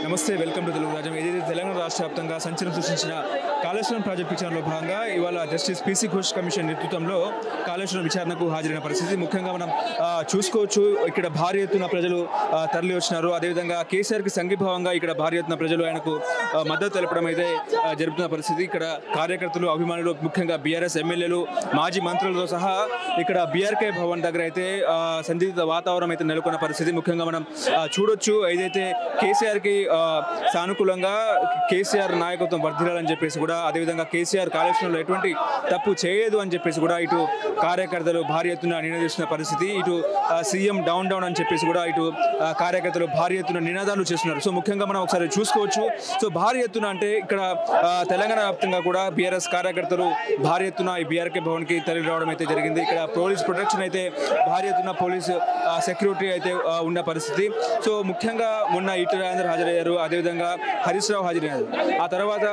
నమస్తే welcome to Telugu రాజ్యం. ఏదైతే తెలంగాణ రాష్ట్ర వ్యాప్తంగా సంచలనం సృష్టించిన కాళేశ్వరం ప్రాజెక్టు విచారణలో భాగంగా ఇవాళ జస్టిస్ పీసీ ఘోష్ కమిషన్ నేతృత్వంలో కాళేశ్వరం విచారణకు హాజరైన పరిస్థితి ముఖ్యంగా మనం చూసుకోవచ్చు. ఇక్కడ భారీ ఎత్తున ప్రజలు తరలి వచ్చినారు. అదేవిధంగా కేసీఆర్కి సంఘీభావంగా ఇక్కడ భారీ ఎత్తున ప్రజలు ఆయనకు మద్దతు తెలపడం అయితే జరుగుతున్న పరిస్థితి. ఇక్కడ కార్యకర్తలు, అభిమానులు, ముఖ్యంగా బీఆర్ఎస్ ఎమ్మెల్యేలు, మాజీ మంత్రులతో సహా ఇక్కడ బీఆర్కే భవన్ దగ్గర అయితే సందిగ్ధ వాతావరణం అయితే నెలకొన్న పరిస్థితి ముఖ్యంగా మనం చూడొచ్చు. ఏదైతే కేసీఆర్కి సానుకూలంగా కేసీఆర్ నాయకత్వం వర్ధిల్లాలని చెప్పేసి కూడా, అదేవిధంగా కేసీఆర్ కాళేశ్వరంలో ఎటువంటి తప్పు చేయదు అని చెప్పేసి కూడా ఇటు కార్యకర్తలు భారీ ఎత్తున నినదిస్తున్న పరిస్థితి. ఇటు సీఎం డౌన్ డౌన్ అని చెప్పేసి కూడా ఇటు కార్యకర్తలు భారీ ఎత్తున నినాదాలు చేస్తున్నారు. సో ముఖ్యంగా మనం ఒకసారి చూసుకోవచ్చు. సో భారీ ఎత్తున అంటే ఇక్కడ తెలంగాణ వ్యాప్తంగా కూడా బీఆర్ఎస్ కార్యకర్తలు భారీ ఎత్తున ఈ బీఆర్కే భవన్కి తరలి రావడం అయితే జరిగింది. ఇక్కడ పోలీస్ ప్రొటెక్షన్ అయితే భారీ ఎత్తున పోలీసు సెక్యూరిటీ అయితే ఉన్న పరిస్థితి. సో ముఖ్యంగా మొన్న ఈటెల రాజేందర్ హాజరయ్యారు, అదేవిధంగా హరీష్ రావు హాజరయ్యారు. ఆ తర్వాత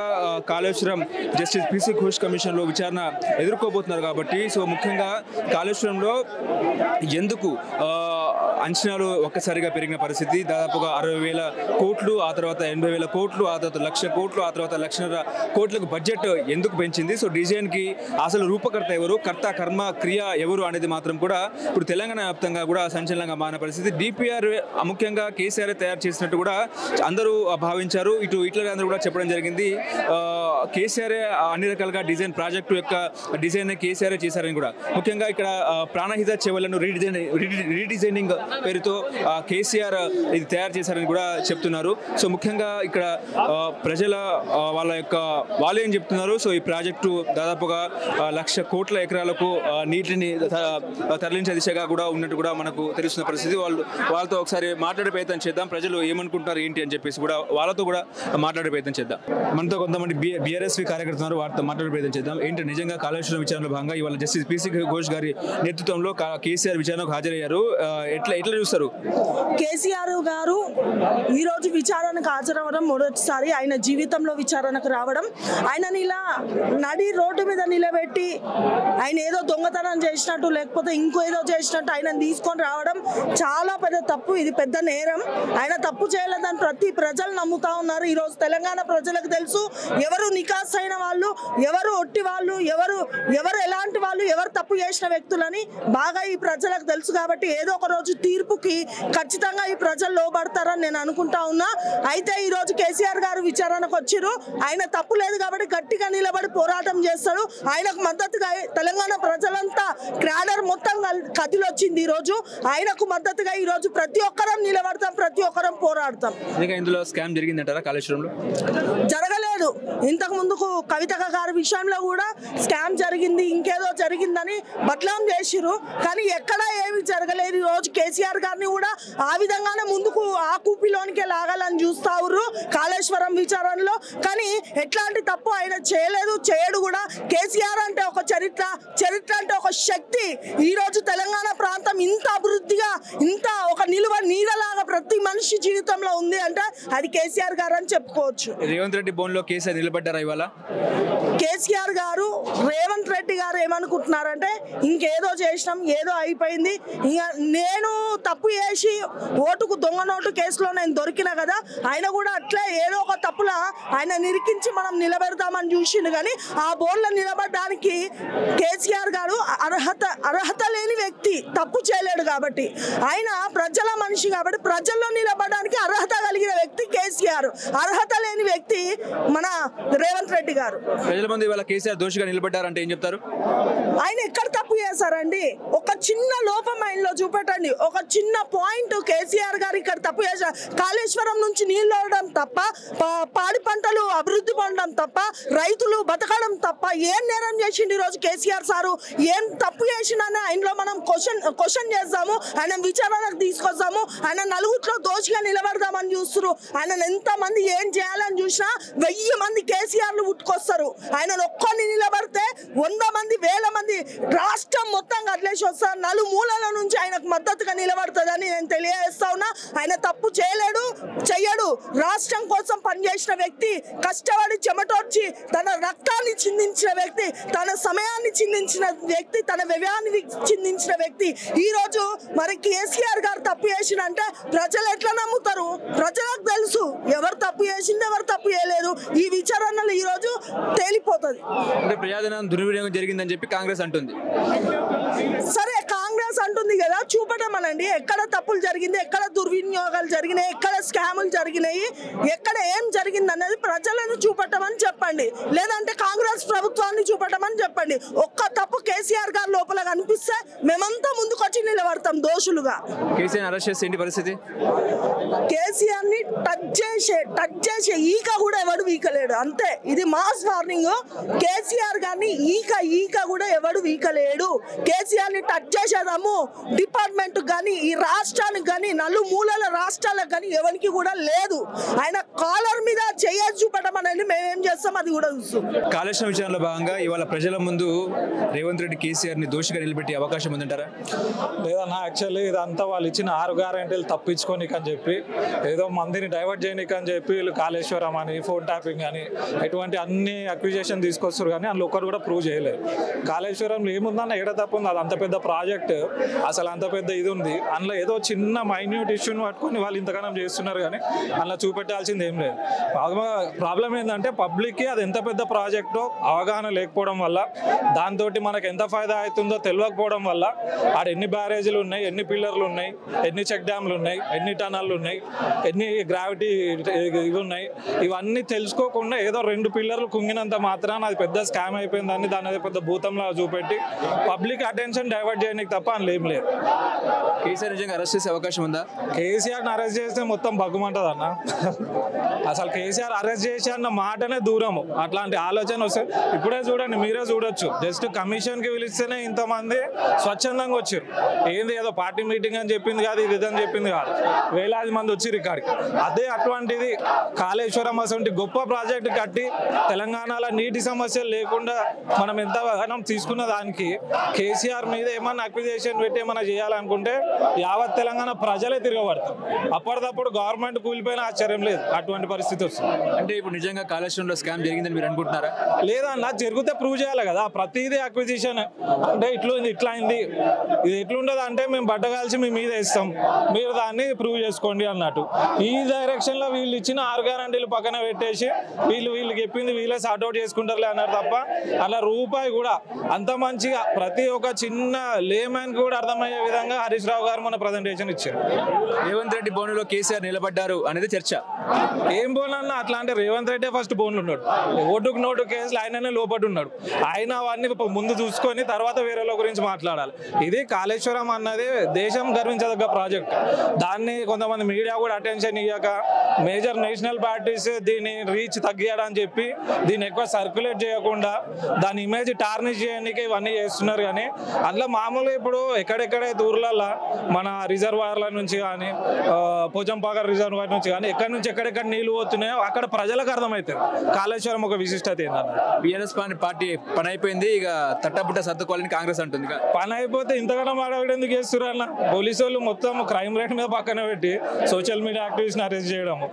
కాళేశ్వరం జస్టిస్ పీసీ ఘోష్ కమిషన్లో విచారణ ఎదుర్కోబోతున్నారు కాబట్టి సో ముఖ్యంగా కాళేశ్వరంలో ఎందుకు అంచనాలు ఒక్కసారిగా పెరిగిన పరిస్థితి. దాదాపుగా 60,000 కోట్లు, ఆ తర్వాత 80,000 కోట్లు, ఆ తర్వాత 1,00,000 కోట్లు, ఆ తర్వాత 1,50,000 కోట్లకు బడ్జెట్ ఎందుకు పెంచింది. సో డిజైన్కి అసలు రూపకర్త ఎవరు, కర్త కర్మ క్రియ ఎవరు అనేది మాత్రం కూడా ఇప్పుడు తెలంగాణ వ్యాప్తంగా కూడా సంచలనంగా మారిన పరిస్థితి. డిపిఆర్ ముఖ్యంగా కేసీఆర్ తయారు చేసినట్టు కూడా అందరూ భావించారు. ఇటు ఈటెల రాజేందర్ కూడా చెప్పడం జరిగింది, కేసీఆర్ అన్ని రకాలుగా డిజైన్ ప్రాజెక్టు యొక్క డిజైన్ కేసీఆర్ చేశారని కూడా. ముఖ్యంగా ఇక్కడ ప్రాణహిత చెవులను రీడిజైనింగ్ పేరుతో కేసీఆర్ ఇది తయారు చేశారని కూడా చెప్తున్నారు. సో ముఖ్యంగా ఇక్కడ ప్రజల వాళ్ళు ఏం చెప్తున్నారు, సో ఈ ప్రాజెక్టు దాదాపుగా 1,00,000 కోట్ల ఎకరాలకు నీటిని తరలించే దిశగా కూడా ఉన్నట్టు కూడా మనకు తెలుస్తున్న పరిస్థితి. వాళ్ళతో ఒకసారి మాట్లాడే ప్రయత్నం చేద్దాం. ప్రజలు ఏమనుకుంటున్నారు ఏంటి అని చెప్పేసి కూడా వాళ్ళతో కూడా మాట్లాడే ప్రయత్నం చేద్దాం. మనతో కొంతమంది బీఆర్ఎస్వి కార్యకర్తలు, వారితో మాట్లాడే ప్రయత్నం చేద్దాం. ఏంటి నిజంగా కాళేశ్వరం విచారణలో భాగంగా ఇవాళ జస్టిస్ పీసీ ఘోష్ గారి నేతృత్వంలో కేసీఆర్ విచారణకు హాజరయ్యారు. ఎట్లా చూస్తారు? కేసీఆర్ గారు ఈరోజు విచారణకు హాజరవడం మొదటిసారి, ఆయన జీవితంలో విచారణకు రావడం. ఆయనని ఇలా నడి రోడ్డు మీద నిలబెట్టి ఆయన ఏదో దొంగతనం చేసినట్టు లేకపోతే ఇంకో ఏదో చేసినట్టు ఆయన తీసుకొని రావడం చాలా పెద్ద తప్పు. ఇది పెద్ద నేరం. ఆయన తప్పు చేయలేదని ప్రతి ప్రజలు నమ్ముతా ఉన్నారు. ఈరోజు తెలంగాణ ప్రజలకు తెలుసు ఎవరు నికాస్ అయిన వాళ్ళు, ఎవరు ఒట్టి వాళ్ళు, ఎవరు ఎలాంటి వాళ్ళు, ఎవరు తప్పు చేసిన వ్యక్తులని బాగా ఈ ప్రజలకు తెలుసు. కాబట్టి ఏదో ఒక రోజు తీర్పుకి ఖచ్చితంగా ఈ ప్రజలు లోబడతారని నేను అనుకుంటా ఉన్నా. అయితే ఈరోజు కేసీఆర్ గారు విచారణకు వచ్చిర్రు. ఆయన తప్పు లేదు కాబట్టి గట్టిగా నిలబడి పోరాటం చేస్తాడు. ఆయనకు మద్దతుగా తెలంగాణ ప్రజలంతా క్రాడర్ మొత్తం కదిలొచ్చింది. ఈరోజు ఆయనకు మద్దతుగా ఈరోజు ప్రతి ఒక్కరం నిలబడతాం, ప్రతి ఒక్కరం పోరాడతాం. ఇందులో స్కామ్ జరిగిందంటారా కాళేశ్వరంలో? జరగలేదు. ఇంతకు ముందుకు కవిత గారి విషయంలో కూడా స్కామ్ జరిగింది, ఇంకేదో జరిగిందని బట్లం చేసిరు. కానీ ఎక్కడా ఏమి జరగలేదు. ఈరోజు కేసీఆర్ గారిని కూడా ఆ విధంగానే ముందుకు ఆ కూపిలోనికే లాగాలని చూస్తావురు కాళేశ్వరం విచారణలో. కానీ ఎట్లాంటి తప్పు ఆయన చేయలేదు, చేయడు కూడా. కేసీఆర్ అంటే ఒక చరిత్ర అంటే ఒక శక్తి. ఈరోజు తెలంగాణ ప్రాంతం ఇంత అభివృద్ధిగా, ఇంత ఒక నిలువ నీడలాగా ప్రతి మనిషి జీవితంలో ఉంది అంటే అది కేసీఆర్ గారు అని చెప్పుకోవచ్చు. రేవంత్ రెడ్డి బోన్లో కేసీఆర్ నిలబడ్డారా ఇవాళ? కేసీఆర్ గారు, రేవంత్ రెడ్డి గారు ఏమనుకుంటున్నారంటే ఇంకేదో చేసినాం, ఏదో అయిపోయింది, ఇంకా నేను తప్పు చేసి ఓటుకు దొంగ నోటు కేసులో నేను దొరికిన కదా, ఆయన కూడా అట్లే ఏదో ఒక తప్పులా ఆయన నిరికించి మనం నిలబెడతామని చూసిండు. కానీ ఆ బోన్లో నిలబడడానికి కేసీఆర్ గారు అర్హత లేని వ్యక్తి, తప్పు చేయలేడు కాబట్టి. ఆయన ప్రజల మనిషి కాబట్టి ప్రజల్లో నిలబడడానికి అర్హత కలిగిన వ్యక్తి కేసీఆర్. అర్హత లేని వ్యక్తి మన రేవంత్ రెడ్డి గారు. ప్రజల మంది ఇవాళ కేసీఆర్ దోషిగా నిలబడ్డారంటే ఏం చెప్తారు? ఆయన ఎక్కడ తప్పు చేశారండి? ఒక చిన్న లోపం ఆయనలో చూపెట్టండి, ఒక చిన్న పాయింట్. కేసీఆర్ గారు ఇక్కడ తప్పు చేశారు. కాళేశ్వరం నుంచి నీళ్ళు వదలడం తప్ప, పాడి పంటలు అభివృద్ధి పొందడం తప్ప, రైతులు బతకడం తప్ప ఏం నేరం చేసిండు ఈరోజు కేసీఆర్ సారు? ఏం తప్పు చేసిండని ఆయనలో మనం క్వశ్చన్ చేద్దాము, ఆయన విచారణకు తీసుకొస్తాము. ఆయన నలుగురిలో దోషిగా నిలబడదామని చూస్తున్నారు. ఆయన ఎంతమంది ఏం చేయాలని చూసినా 1000 మంది కేసీఆర్లు పుట్టుకొస్తారు. ఆయన ఒక్కరిని నిలబడితే 100 మంది 1000 మంది రాష్ట్రం మొత్తం కదిలేసి వస్తారు. నలుమూలల నుంచి ఆయనకు మద్దతుగా నిలబడుతుందని నేను తెలియజేస్తా ఉన్నా. ఆయన తప్పు చెయ్యడు. రాష్ట్రం కోసం పనిచేసిన వ్యక్తి, కష్టపడి చెమటోడ్చి తన రక్తాన్ని చిందించిన వ్యక్తి, తన సమయాన్ని చిందించిన వ్యక్తి, తన వ్యయాన్ని చిందించిన వ్యక్తి. ఈరోజు మరి కేసీఆర్ గారు తప్పు తప్పు చేసిందంటే ప్రజలు ఎట్లా నమ్ముతారు? ప్రజలకు తెలుసు ఎవరు తప్పు చేసింది ఎవరు తప్పు చేయలేదు. ఈ విచారణలు ఈ రోజు తేలిపోతుంది. అంటే ప్రజాధనం దుర్వినియోగం జరిగిందని చెప్పి కాంగ్రెస్ అంటుంది. సరే కాంగ్రెస్ అంటుంది కదా, చూపెట్టమనండి ఎక్కడ తప్పులు జరిగింది, ఎక్కడ దుర్వినియోగాలు జరిగినాయి, ఎక్కడ స్కాములు జరిగినాయి, ఎక్కడ ఏం జరిగింది అనేది ప్రజలను చూపెట్టమని చెప్పండి. లేదంటే కాంగ్రెస్ ప్రభుత్వాన్ని చూపెట్టమని చెప్పండి. ఒక్క తప్పు కేసీఆర్ గారి లోపల కనిపిస్తే మేమంతా ముందుకొచ్చి నిలబడతాం దోషులుగా. కేసీఆర్ అరెస్ట్ చేస్తే ఏంటి పరిస్థితి? కేసీఆర్ ని టచ్ చేసే ఈక కూడా ఎవడు వీకలేడు. అంతే, ఇది మాస్ వార్నింగ్. కేసీఆర్ గారిని ఈక కూడా ఎవడు వీకలేడు. కేసీఆర్ ని టచ్ చేసేదాము డిపార్ట్మెంట్ కానీ ఈ రాష్ట్రానికి కానీ నలుమూలల రాష్ట్రాలకు కానీ ఎవరికి కూడా లేదు. ఆయన కాలర్ మీద చేయొచ్చు చూపడమని మేమేం చేస్తాం అది కూడా చూస్తాం. కాళేశ్వరం విచారణలో భాగంగా ఇవాళ ప్రజల ముందు రేవంత్ రెడ్డి కేసీఆర్ ని దోషిగా నిలబెట్టే అవకాశం ఉందంటారా? లేదన్నా, యాక్చువల్లీ ఇదంతా వాళ్ళు ఇచ్చిన 6 గ్యారెంటీలు తప్పించుకోనికి అని చెప్పి ఏదో మందిని డైవర్ట్ చేయడానికి అని చెప్పి వీళ్ళు కాళేశ్వరం అని ఫోన్ ట్యాపింగ్ అని ఇటువంటి అన్ని అక్విజేషన్ తీసుకొస్తారు. కానీ అందులో ఒకరు కూడా ప్రూవ్ చేయలేదు. కాళేశ్వరంలో ఏముందన్న ఏడ తప్పు ఉంది? అది అంత పెద్ద ప్రాజెక్ట్, అసలు అంత పెద్ద ఇది ఉంది. అందులో ఏదో చిన్న మైన్యూట్ ఇష్యూని పట్టుకొని వాళ్ళు ఇంతగానం చేస్తున్నారు. కానీ అందులో చూపెట్టాల్సింది ఏం లేదు. ప్రాబ్లం ఏంటంటే పబ్లిక్కి అది ఎంత పెద్ద ప్రాజెక్టో అవగాహన లేకపోవడం వల్ల, దాంతో మనకు ఎంత ఫాయిదా అవుతుందో తెలియకపోవడం వల్ల ఆడ ఎన్ని బ్యారేజీలు ఉన్నాయి, ఎన్ని పిల్లర్లు ఉన్నాయి, ఎన్ని చెక్ డ్యామ్లు ఉన్నాయి, ఎన్ని టనల్లు ఉన్నాయి, ఎన్ని గ్రావిటీ ఇవి ఉన్నాయి, ఇవన్నీ తెలుసుకోకుండా ఏదో 2 పిల్లర్లు కుంగినంత మాత్రాన అది పెద్ద స్కామ్ అయిపోయిందని దాని పెద్ద భూతంలా చూపెట్టి పబ్లిక్ అటెన్షన్ డైవర్ట్ చేయడానికి తప్ప అందులో ఏం లేదు. కేసీఆర్ నిజంగా అరెస్ట్ చేసే అవకాశం ఉందా? కేసీఆర్ని అరెస్ట్ చేస్తే మొత్తం బగ్గుమంటుంది అన్న. అసలు కేసీఆర్ అరెస్ట్ చేసి అన్న మాటనే దూరము. అట్లాంటి ఆలోచన వస్తే ఇప్పుడే చూడండి, మీరే చూడొచ్చు. జస్ట్ కమిషన్కి పిలిస్తేనే ఇంతమంది స్వచ్ఛందంగా వచ్చారు. ఏంది ఏదో పార్టీ మీటింగ్ అని చెప్పింది కాదు, ఇది అని చెప్పింది కాదు, వేలాది మంది వచ్చారు ఇక్కడికి. అదే అటువంటిది కాళేశ్వరం అసలు గొప్ప ప్రాజెక్టు కట్టి తెలంగాణలో నీటి సమస్యలు లేకుండా మనం ఎంత తీసుకున్న దానికి కేసీఆర్ మీద ఏమన్నా అక్విజేషన్ పెట్టి ఏమన్నా చేయాలనుకుంటే యావత్ తెలంగాణ ప్రజలే తిరగబడతారు. అప్పటిదప్పుడు గవర్నమెంట్ కూలిపోయిన ఆశ్చర్యం లేదు. అటువంటి పరిస్థితి వస్తుంది. అంటే ఇప్పుడు నిజంగా కాళేశ్వరంలో స్కామ్ జరిగిందని మీరు అనుకుంటున్నారా? లేదన్నా, జరిగితే ప్రూవ్ చేయాలి కదా. ప్రతిదీ అక్విజిషన్ అంటే ఇట్లా అయింది, ఇది ఎట్లుండదు అంటే మేము బట్టగాల్చి మీ మీద ఇస్తాం, మీరు దాన్ని ప్రూవ్ చేసుకోండి అన్నట్టు. ఈ డైరెక్షన్ లో వీళ్ళు ఇచ్చిన 6 గ్యారెంటీలు పక్కన పెట్టేసి వీళ్ళు చెప్పింది వీళ్ళే సార్ట్అవుట్ చేసుకుంటారులే అన్నారు తప్ప అలా రూపాయి కూడా అంత మంచిగా ప్రతి ఒక్క చిన్న లేమ్యాన్ కూడా అర్థమయ్యే విధంగా హరీష్ రావు గారు మన ప్రజెంటేషన్ ఇచ్చారు. రేవంత్ రెడ్డి బోనులో కేసీఆర్ నిలబడ్డారు అనేది చర్చ. ఏం బోన్ అన్న? అట్లా అంటే రేవంత్ రెడ్డి ఫస్ట్ బోన్లు ఉన్నాడు. ఓటుకు నోటు కేసులు ఆయననే లోపడి ఉన్నాడు. ఆయన అవన్నీ ముందు చూసుకొని తర్వాత వేరేల గురించి మాట్లాడాలి. ఇది కాళేశ్వరం అన్నది దేశం గర్వించదగ్గ ప్రాజెక్ట్. దాన్ని కొంతమంది మీడియా కూడా అటెన్షన్ ఇవ్వక మేజర్ నేషనల్ పార్టీస్ దీన్ని రీచ్ తగ్గియడని చెప్పి దీన్ని ఎక్కువ సర్క్యులేట్ చేయకుండా దాని ఇమేజ్ టార్నిష్ చేయడానికి ఇవన్నీ చేస్తున్నారు. కానీ అందులో మామూలుగా ఇప్పుడు ఎక్కడెక్కడైతే ఊర్లలో మన రిజర్వాయర్ల నుంచి కానీ పోచంపాకర్ రిజర్వాయర్ నుంచి కానీ ఎక్కడెక్కడ నీళ్లు పోతున్నాయో అక్కడ ప్రజలకు అర్థమవుతుంది కాళేశ్వరం ఒక విశిష్టత ఏంటన్న. బీఆర్ఎస్ పార్టీ పని అయిపోయింది, ఇక తట్టబుట్ట సర్దుకోవాలని కాంగ్రెస్ అంటుంది. పని అయిపోతే ఇంతకన్నా మాట్లాడి ఎందుకు చేస్తున్నారు అన్న? పోలీసు వాళ్ళు మొత్తం క్రైమ్ రేట్ మీద పక్కన పెట్టి సోషల్ మీడియా యాక్టివిస్ట్ని అరెస్ట్ చేయడము,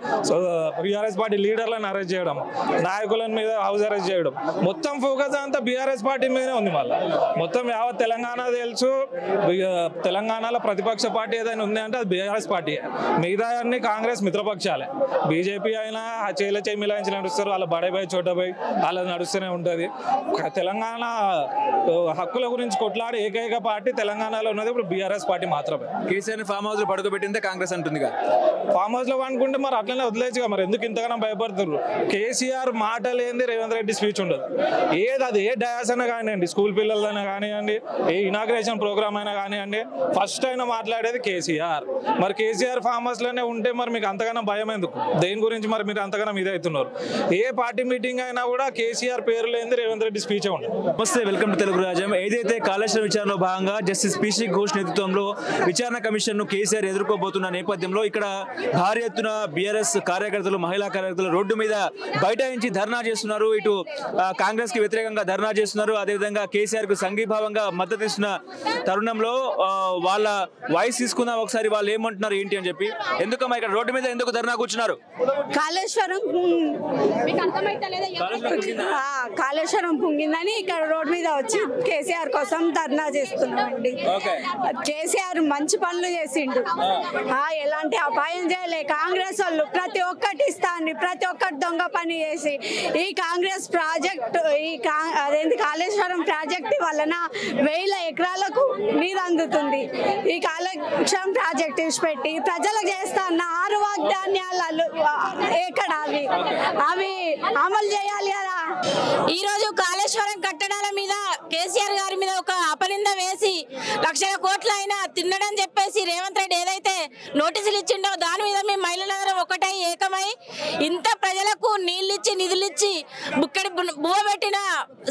బీఆర్ఎస్ పార్టీ లీడర్లను అరెస్ట్ చేయడం, నాయకుల మీద హౌస్ అరెస్ట్ చేయడం, మొత్తం ఫోకస్ అంతా బీఆర్ఎస్ పార్టీ మీదనే ఉంది. మళ్ళీ మొత్తం యావత్ తెలంగాణ తెలుసు, తెలంగాణలో ప్రతిపక్ష పార్టీ ఏదైనా ఉంది అంటే అది బీఆర్ఎస్ పార్టీ. మిగతా అన్ని కాంగ్రెస్ మిత్రపక్షాలే. బీజేపీ అయినా చేయి మిలాయించి నడుస్తారు, వాళ్ళ బడైపోయి చోటపోయి వాళ్ళ నడుస్తూనే ఉంటుంది. తెలంగాణ హక్కుల గురించి కొట్లాడే ఏకైక పార్టీ తెలంగాణలో ఉన్నది ఇప్పుడు బీఆర్ఎస్ పార్టీ మాత్రమే. కేసీఆర్ ఫామ్ హౌస్ లో పడుకోబెట్టిందే కాంగ్రెస్ అంటుంది. ఫామ్ హౌస్ లో అనుకుంటే మరి అట్లనే వదిలేచ్చుగా, మరి ఎందుకు ఇంతగానో భయపడుతున్నారు? కేసీఆర్ మాట లేనిది రేవంత్ రెడ్డి స్పీచ్ ఉండదు. అది ఏ డయాస్ అయినా కానివ్వండి, స్కూల్ పిల్లలైనా కానివ్వండి, ఏ ఇనాగ్రేషన్ ప్రోగ్రామ్ అయినా కానివ్వండి, ఫస్ట్ అయినా మాట్లాడేది కేసీఆర్. మరి కేసీఆర్ ఫామ్ హౌస్ లోనే ఉంటే మరి మీకు అంతగానో భయం ఎందుకు? దేని గురించి మరి మీరు అంతగానో ఇది అవుతున్నారు? ఏ పార్టీ మీటింగ్ అయినా కూడా కేసీఆర్ పేరు లేనిది రేవంత్ రెడ్డి స్పీచ్ ఉండదు. నమస్తే, వెల్కమ్ టు తెలుగు రాజ్యం. ఏదైతే కాళేశ్వరం విచారణలో భాగంగా జస్టిస్ పీసీ ఘోష్ నేతృత్వంలో విచారణ కమిషన్ ను కేసీఆర్ ఎదుర్కోబోతున్న నేపథ్యంలో ఇక్కడ భారీ ఎత్తున బీఆర్ఎస్ కార్యకర్తలు, మహిళా కార్యకర్తలు రోడ్డు మీద బైఠాయించి ధర్నా చేస్తున్నారు. ఇటు కాంగ్రెస్ కి వ్యతిరేకంగా ధర్నా చేస్తున్నారు. అదేవిధంగా కేసీఆర్ కు సంఘీభావంగా మద్దతు ఇస్తున్న తరుణంలో వాళ్ళ వాయిస్ తీసుకుందాం ఒకసారి, వాళ్ళు ఏమంటున్నారు ఏంటి అని చెప్పి. ఎందుకమ్మా ఇక్కడ రోడ్డు మీద ఎందుకు ధర్నా కూర్చున్నారు? కాళేశ్వరం పొంగిందని ఇక్కడ రోడ్ మీద వచ్చి కేసీఆర్ కోసం ధర్నా చేస్తున్నామండి. కేసీఆర్ మంచి పనులు చేసిండు, ఎలాంటి అపాయం చేయలే. కాంగ్రెస్ వాళ్ళు ప్రతి ఒక్కటి ఇస్తాను, ప్రతి ఒక్కటి దొంగ పని చేసి ఈ కాంగ్రెస్ ప్రాజెక్ట్ అదేంటి కాళేశ్వరం ప్రాజెక్ట్ వలన 1000 ఎకరాలకు నీరు అందుతుంది. ఈ కాళేశ్వరం ప్రాజెక్ట్ ఇచ్చిపెట్టి ప్రజలకు చేస్తాన్న 6 వాగ్దానాలు ఎక్కడ అవి అమలు చేయాలి కదా. ఈ రోజు కాళేశ్వరం కట్టడాల మీద కేసీఆర్ గారి మీద ఒక అపనింద వేసి లక్షల కోట్లు అయినా తిన్నడని చెప్పేసి రేవంత్ రెడ్డి ఏదైతే నోటీసులు ఇచ్చిండో దాని మీద మేము మహిళలందరం ఒకటై ఏకమై ఇంత ప్రజలకు నీళ్ళిచ్చి నిధులిచ్చి బుక్కడి బువ్వ పెట్టిన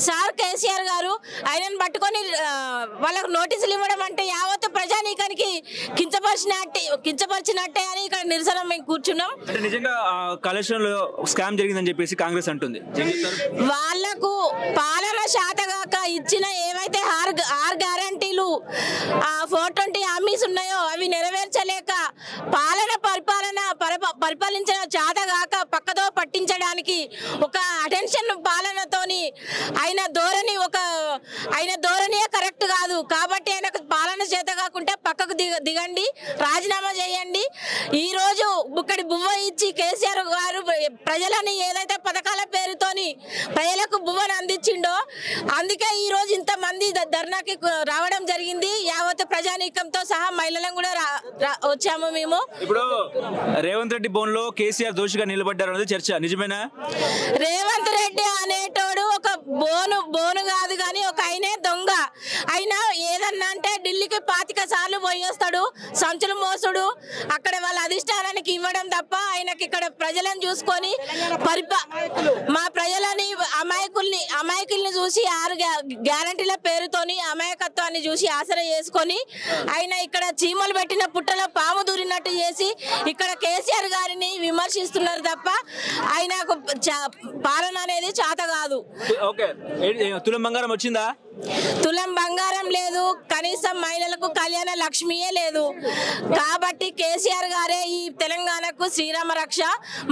సార్ కేసీఆర్ గారు ఆయనను పట్టుకొని వాళ్ళకు నోటీసులు ఇవ్వడం అంటే యావత్ ప్రజానీకానికి కించపరిచినట్టే అని ఇక్కడ నిరసన మేము కూర్చున్నాం. నిజంగా కాళేశ్వరంలో స్కామ్ జరిగిందని చెప్పేసి కాంగ్రెస్ అంటుంది. వాళ్లకు పాలన శాతగాక ఇచ్చిన ఏవైతే 6 గ్యారంటీలు 420 హామీస్ ఉన్నాయో అవి నెరవేర్చలేక పరిపాలించిన చేతగాక పక్కదో పట్టించడానికి ఒక అటెన్షన్ పాలనతోని ఆయన ధోరణియే కరెక్ట్ కాదు. కాబట్టి ఆయనకు పాలన చేత కాకుంటే పక్కకు దిగండి, రాజీనామా చేయండి. ఈ రోజు బుక్కడి బువ్వ ఇచ్చి కేసీఆర్ గారు ప్రజలని ఏదైతే పథకాల పేరుతోని ప్రజలకు బువ్వను అందించిండో అందుకే ఈ రోజు ఇంతమంది ధర్నాకి రావడం జరిగింది. యావత్ ప్రజానీకంతో సహా మహిళలను కూడా వచ్చాము మేము. ఇప్పుడు రేవంత్ రెడ్డి బోన్ లో కేసీఆర్ దోషిగా నిలబడ్డారు అనేది చర్చ, నిజమేనా? రేవంత్ రెడ్డి అనేటోడు ఒక బోను కాదు కానీ ఒక ఆయనే దొంగ. అయినా ఏదన్నా అంటే ఢిల్లీకి 25 సార్లు పోయి వస్తాడు, సంచులు మోసుడు, అక్కడ వాళ్ళ అధిష్టానానికి ఇవ్వడం తప్ప ఆయనకి ఇక్కడ ప్రజలను చూసుకొని మా ప్రజలని అమాయకుల్ని చూసి 6 గ్యారంటీల పేరుతోని అమాయకత్వాన్ని చూసి ఆసరా చేసుకొని ఆయన ఇక్కడ చీమలు పెట్టిన పుట్టలో పాము దూరినట్టు చేసి ఇక్కడ కేసీఆర్ గారిని విమర్శిస్తున్నారు తప్ప ఆయనకు పాలన అనేది చేత కాదు. తులం బంగారం వచ్చిందా? తులం బంగారం లేదు, కనీసం మహిళలకు కళ్యాణ లక్ష్మియే లేదు. కాబట్టి కేసీఆర్ గారే ఈ తెలంగాణకు శ్రీరామ రక్ష.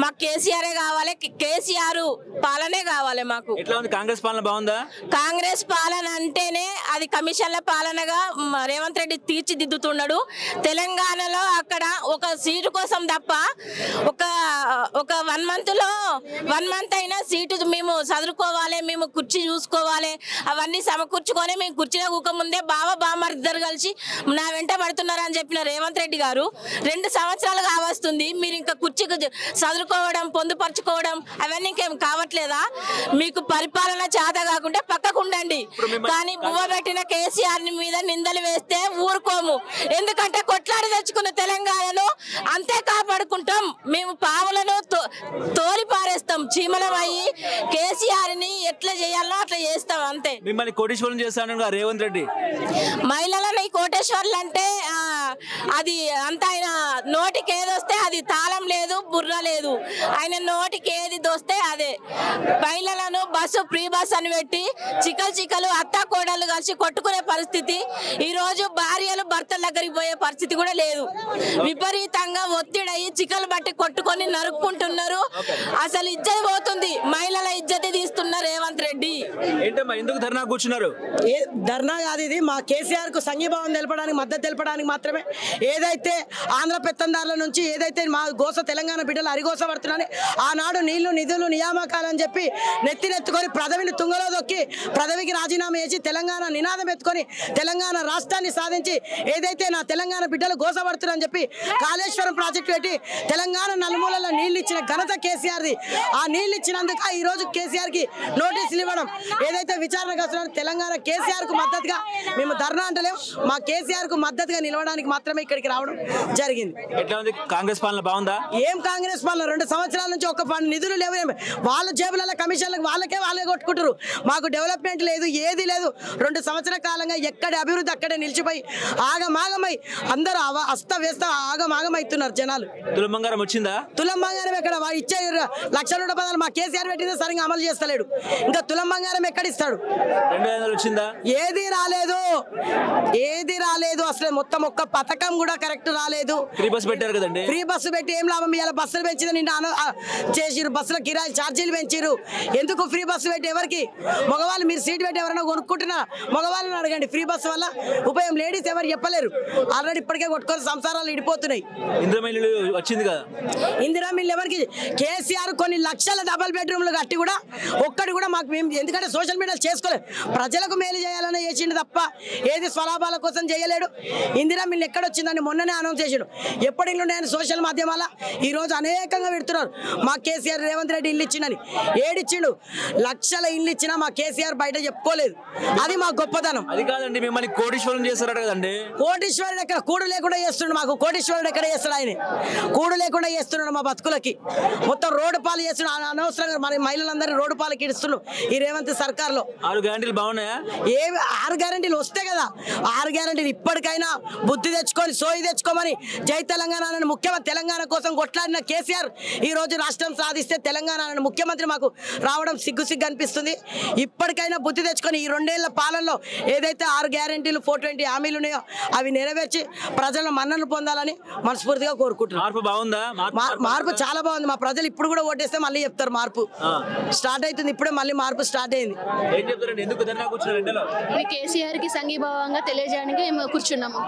మాకు కేసీఆరే కావాలి, కేసీఆర్ పాలనే కావాలి మాకు. కాంగ్రెస్ పాలన బాగుందా? కాంగ్రెస్ పాలన అంటేనే అది కమిషన్ల పాలనగా రేవంత్ రెడ్డి తీర్చిదిద్దుతున్నాడు. తెలంగాణలో అక్కడ ఒక సీటు కోసం తప్ప ఒక 1 మంత్ అయినా సీటు మేము చదువుకోవాలి, మేము కుర్చీ చూసుకోవాలి, అవన్నీ సమకూర్చుకొని మేము కుర్చీలో కూకముందే బామర్ద్దరు కలిసి నా వెంట పడుతున్నారు అని చెప్పిన రేవంత్ రెడ్డి గారు 2 సంవత్సరాలు కావస్తుంది. మీరు ఇంకా కుర్చీకి చదువుకోవడం, పొందుపరచుకోవడం అవన్నీ ఇంకేం కావట్లేదా? మీకు పరిపాలన చేత కాకుంటే పక్కకు ఉండండి. కానీ బువ్వ పెట్టిన కేసీఆర్ మీద నిందలు వేస్తే ఊరుకోము. ఎందుకంటే కొట్లాడి తెచ్చుకున్న తెలంగాణను అంతే కాపాడుకుంటాం. మేము పావులను తోలి పారేస్తాం, చీమలం అయ్యి కేసీఆర్ ని ఎట్లా చేయాలో అట్లా చేస్తాం అంతే. మిమ్మల్ని కోటేశ్వరం చేస్తాను రేవంత్ రెడ్డి. మహిళలని కోటేశ్వర్లు అంటే అది అంత ఆయన నోటికి ఏదొస్తే అది తాళం లేదు, బుర్ర లేదు. ఆయన నోటికి ఏది దోస్తే అదే. మహిళలను ఫ్రీ బస్ అని పెట్టి చికలు అత్తా కోడలు కలిసి కొట్టుకునే పరిస్థితి. ఈ రోజు భార్యలు భర్తల దగ్గరికి పోయే పరిస్థితి కూడా లేదు. విపరీతంగా ఒత్తిడయ్యి చికలు బట్టి కొట్టుకొని నరుక్కుంటున్నారు. అసలు ఇజ్జత్ పోతుంది, మహిళల ఇజ్జత్ తీస్తున్నారు రేవంత్ రెడ్డి. ఎందుకు ధర్నా కూర్చున్నారు? ధర్నా కాదు ఇది, మా కేసీఆర్ కు సంఘీభావం తెలపడానికి, మద్దతు తెలపడానికి మాత్రమే. ఏదైతే ఆంధ్ర పెత్తందారుల నుంచి ఏదైతే మా గోస తెలంగాణ బిడ్డలు అరిగోస పడుతున్నారని ఆనాడు నీళ్లు నిధులు నియామకాలని చెప్పి నెత్తినెత్తుకొని పదవిని తుంగలో దొక్కి పదవికి రాజీనామా చేసి తెలంగాణ నినాదం ఎత్తుకొని తెలంగాణ రాష్ట్రాన్ని సాధించి ఏదైతే నా తెలంగాణ బిడ్డలు గోసపడుతున్నారని చెప్పి కాళేశ్వరం ప్రాజెక్టు పెట్టి తెలంగాణ నలుమూలలో నీళ్లు ఇచ్చిన ఘనత కేసీఆర్ది. ఆ నీళ్లు ఇచ్చినందుకు ఈ రోజు కేసీఆర్ కి నోటీసులు ఇవ్వడం, ఏదైతే విచారణకు వస్తున్నారో తెలంగాణ కేసీఆర్ కు మద్దతుగా మేము ధర్నా అంటలేము, మా కేసీఆర్ కు మద్దతుగా నిలవడానికి మాత్రమే ఇక్కడికి రావడం జరిగింది. కాంగ్రెస్ పాలన బాగుందా? ఏం కాంగ్రెస్ కాంగ్రెస్ పాలన 2 సంవత్సరాల నుంచి ఒక్క నిధులు లేవు. వాళ్ళ జేబులలో కమిషన్లకు వాళ్ళే కొట్టుకుంటారు. మాకు డెవలప్మెంట్ లేదు, ఏది లేదు. 2 సంవత్సరాల కాలంగా ఎక్కడ అభివృద్ధి అక్కడే నిలిచిపోయి ఆగమాగమై అందరూ అస్తవ్యస్త ఆగమాగమవుతున్నారు జనాలు. తులం బంగారం వచ్చిందా? తులం బంగారం ఎక్కడ? ఇచ్చే 1,00,000 మా కేసీఆర్ పెట్టిందో సరిగ్గా అమలు చేస్తలేడు. ఇంకా తులం బంగారం ఎక్కడ ఇస్తాడు? 2,500 వచ్చిందా? ఏది రాలేదు అసలు. మొత్తం ఒక్క పథకం కూడా కరెక్ట్ రాలేదు. ఫ్రీ బస్ పెట్టారు కదండి. ఫ్రీ బస్సు పెట్టి ఏం లాభం? ఇవాళ బస్సులు పెంచింది నిన్న చేసిరు, బస్సుల కిరాయి ఛార్జీలు పెంచిరు. ఎందుకు ఫ్రీ బస్సు పెట్టి? ఎవరికి? మగవాళ్ళు మీరు సీట్ పెట్టి ఎవరైనా కొనుక్కుంటున్నా మగవాళ్ళని అడగండి. ఫ్రీ బస్సు వల్ల ఉపయోగం లేడీస్ ఎవరు చెప్పలేరు. ఆల్రెడీ ఇప్పటికే కొట్టుకొని సంసారాలు ఇడిపోతున్నాయి. ఇందిరామిల్లు వచ్చింది కదా. ఇందిరామిల్లు ఎవరికి? కేసీఆర్ కొన్ని లక్షల డబల్ బెడ్రూమ్లు కట్టి కూడా ఒక్కటి కూడా మాకు మేము, ఎందుకంటే సోషల్ మీడియా చేసుకోలేదు, ప్రజలకు మేలు చేయాలని చేసిండు తప్ప ఏది స్వలాభాల కోసం చేయలేడు. ఇందిరామిల్లు ఎక్కడొచ్చిందని మొన్ననే అనౌన్స్ చేసిండు. ఎప్పటి నుండి ఆయన సోషల్ మాధ్యమాల ఈ రోజు అనేకంగా పెడుతున్నారు మా కేసీఆర్ రేవంత్ రెడ్డి ఇల్లు ఇచ్చిందని. ఏడిచ్చిండు? లక్షల ఇల్లు ఇచ్చినా మా కేసీఆర్ బయట చెప్పుకోలేదు. అది మా గొప్పతనం. అది కాదండి, మిమ్మల్ని కోటీశ్వరం చేస్తారట కదండి. కోటీశ్వరుడు ఎక్కడ? కూడు లేకుండా చేస్తున్నాడు. మాకు కోటీశ్వరుడు ఎక్కడ చేస్తాడు? ఆయన కూడు లేకుండా చేస్తున్నాడు మా బతుకులకి. మొత్తం రోడ్డు పాలు చేస్తున్నాడు. అనవసరంగా మన మహిళలందరినీ రోడ్డు పాలకి ఇస్తున్నాడు ఈ రేవంత్ సర్కార్లో. 6 గ్యారెంటీలు బాగున్నాయా? 6 గ్యారెంటీలు వస్తే కదా. 6 గ్యారెంటీలు ఇప్పటికైనా బుద్ధి తెచ్చుకొని సోయి తెచ్చుకోమని జై తెలంగాణ ముఖ్యమంత్రి తెలంగాణ కోసం కొట్లాడిన కేసీఆర్ ఈ రోజు రాష్ట్రం సాధిస్తే తెలంగాణ ముఖ్యమంత్రి మాకు రావడం సిగ్గు అనిపిస్తుంది. ఇప్పటికైనా బుద్ధి తెచ్చుకొని ఈ 2 ఏళ్ల పాలనలో ఏదైతే 6 గ్యారెంటీలు 420 హామీలు ఉన్నాయో అవి నెరవేర్చి ప్రజల మన్ననలు పొందాలని మనస్ఫూర్తిగా కోరుకుంటున్నాను. మార్పు బాగుందా? మార్పు చాలా బాగుంది. మా ప్రజలు ఇప్పుడు కూడా ఓటేస్తే మళ్ళీ చెప్తారు మార్పు స్టార్ట్ అవుతుంది. ఇప్పుడే మళ్ళీ మార్పు స్టార్ట్ అయింది. ఇది కేసీఆర్ కి సంఘీభావంగా తెలియజేయడానికి మేము కూర్చున్నాము.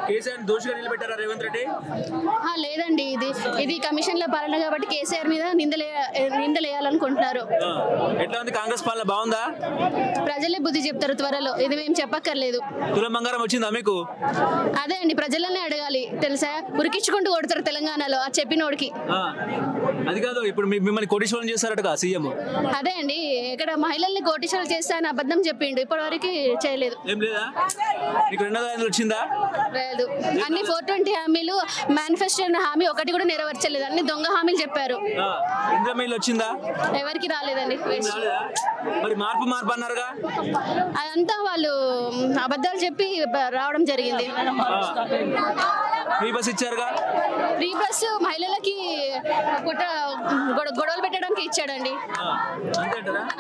కేసీఆర్ దోషిగా నిలబెట్టారా రేవంత్ రెడ్డి? లేదండి, ఇది కమిషన్ల పాలన కాబట్టి కేసీఆర్ మీద నిందలేయాలనుకుంటున్నారు. ఎట్లా ఉంది కాంగ్రెస్ పాలన? బాగుందా? ప్రజలే బుద్ధి చెప్తారు త్వరలో, ఇది మేము చెప్పక్కర్లేదు. తులం బంగారం వచ్చిందా మీకు? అదే అండి, ప్రజలనే అడగాలి. తెలుసా, ఉరికించుకుంటూ కొడతారు తెలంగాణలో ఆ చెప్పినోడికి. అది కాదు, ఇప్పుడు మిమ్మల్ని కోటీశ్వరం చేస్తారట సీఎం. అదే అండి, ఇక్కడ మహిళల్ని కోటీశ్వరం చేస్తా అని అబద్ధం చెప్పిండు, ఇప్పటి వరకు చేయలేదు. ఏం లేదా? మీకు 2,500 వచ్చిందా? లేదు. అన్ని 420 హామీలు, మేనిఫెస్టో హామీ ఒకటి కూడా నెరవేర్చలేదు. అన్ని దొంగ హామీలు చెప్పారు. ఇంద్రమిల్ వచ్చిందా? ఎవరికి రాలేదండి. మరి మార్పు అన్నారుగా. అదంతా వాళ్ళు అబద్ధాలు చెప్పి రావడం జరిగింది. ఫ్రీ బస్ ఇచ్చారుగా. ఫ్రీ బస్ మహిళలకి గొడవలు పెట్టడానికి ఇచ్చాడండి.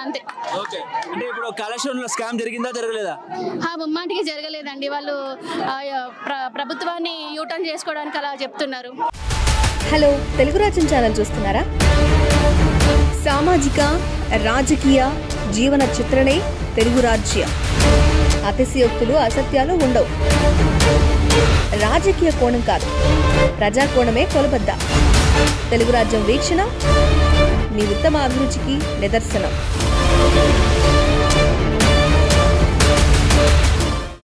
అంతే. ఓకే. అంటే ఇప్పుడు కాళేశ్వరంలో స్కామ్ జరిగిందా జరగలేదా? ముమ్మాటికి జరగలేదండి. వాళ్ళు ప్రభుత్వాన్ని యూటర్న్ చేసుకోవడానికి అలా చెప్తున్నారు. హలో, తెలుగు రాజ్యం ఛానల్ చూస్తున్నారా? సామాజిక రాజకీయ జీవన చిత్రణే తెలుగు రాజ్యం. అతిశయోక్తులు అసత్యాలు ఉండవు. రాజకీయ కోణం కాదు, ప్రజా కోణమే కొలబద్ద. తెలుగు రాజ్యం వీక్షణ మీ ఉత్తమ అభిరుచికి నిదర్శనం.